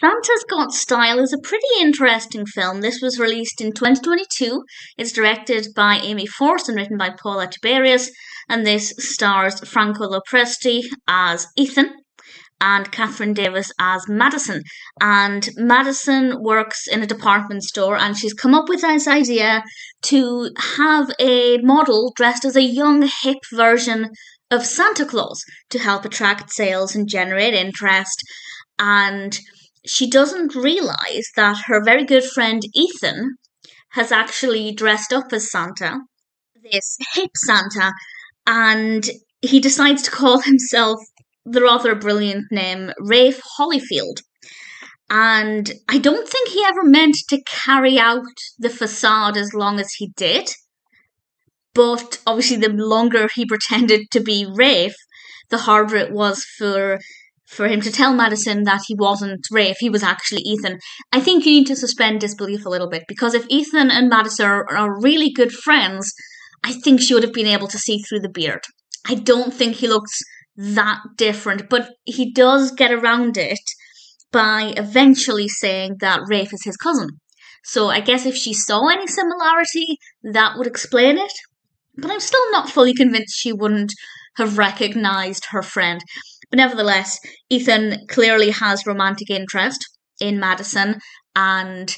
Santa's Got Style is a pretty interesting film. This was released in 2022. It's directed by Amy Force and written by Paula Tiberius, and this stars Franco Presti as Ethan and Kathryn Davis as Madison. And Madison works in a department store, and she's come up with this idea to have a model dressed as a young, hip version of Santa Claus to help attract sales and generate interest. And she doesn't realize that her very good friend Ethan has actually dressed up as Santa, this hip Santa, and he decides to call himself the rather brilliant name Rafe Hollifield. And I don't think he ever meant to carry out the facade as long as he did. But obviously, the longer he pretended to be Rafe, the harder it was for him to tell Madison that he wasn't Rafe, he was actually Ethan. I think you need to suspend disbelief a little bit, because if Ethan and Madison are really good friends, I think she would have been able to see through the beard. I don't think he looks that different, but he does get around it by eventually saying that Rafe is his cousin. So I guess if she saw any similarity, that would explain it. But I'm still not fully convinced she wouldn't have recognised her friend. But nevertheless, Ethan clearly has romantic interest in Madison, and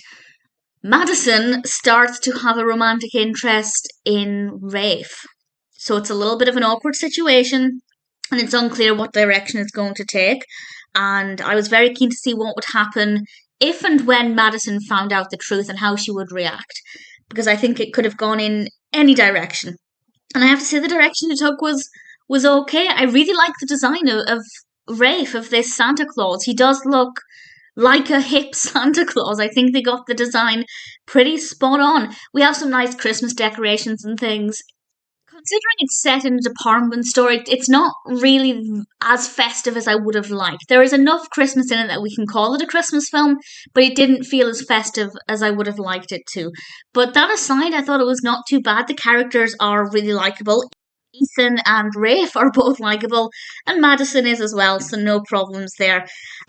Madison starts to have a romantic interest in Rafe. So it's a little bit of an awkward situation, and it's unclear what direction it's going to take. And I was very keen to see what would happen if and when Madison found out the truth and how she would react, because I think it could have gone in any direction. And I have to say the direction it took was okay. I really like the design of Rafe, of this Santa Claus. He does look like a hip Santa Claus. I think they got the design pretty spot on. We have some nice Christmas decorations and things. Considering it's set in a department store, it's not really as festive as I would have liked. There is enough Christmas in it that we can call it a Christmas film, but it didn't feel as festive as I would have liked it to. But that aside, I thought it was not too bad. The characters are really likeable. Ethan and Rafe are both likeable, and Madison is as well, so no problems there.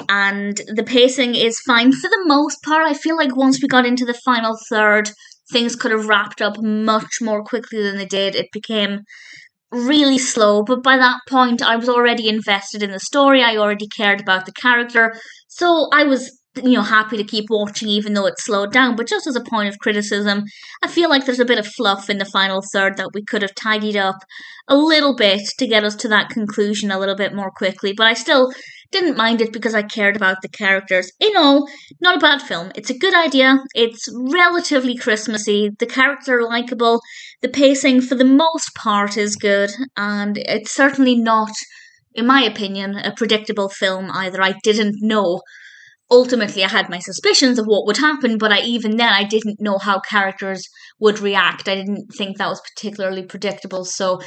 And the pacing is fine for the most part. I feel like once we got into the final third, things could have wrapped up much more quickly than they did. It became really slow, but by that point I was already invested in the story. I already cared about the character, so I was happy to keep watching even though it slowed down. But just as a point of criticism, I feel like there's a bit of fluff in the final third that we could have tidied up a little bit to get us to that conclusion a little bit more quickly. But I still didn't mind it because I cared about the characters. In all, not a bad film. It's a good idea. It's relatively Christmassy. The characters are likeable. The pacing, for the most part, is good. And it's certainly not, in my opinion, a predictable film either. I didn't know. Ultimately, I had my suspicions of what would happen, but even then, I didn't know how characters would react. I didn't think that was particularly predictable, so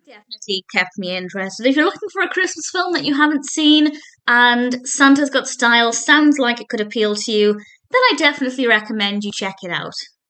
definitely kept me interested. If you're looking for a Christmas film that you haven't seen and Santa's Got Style sounds like it could appeal to you, then I definitely recommend you check it out.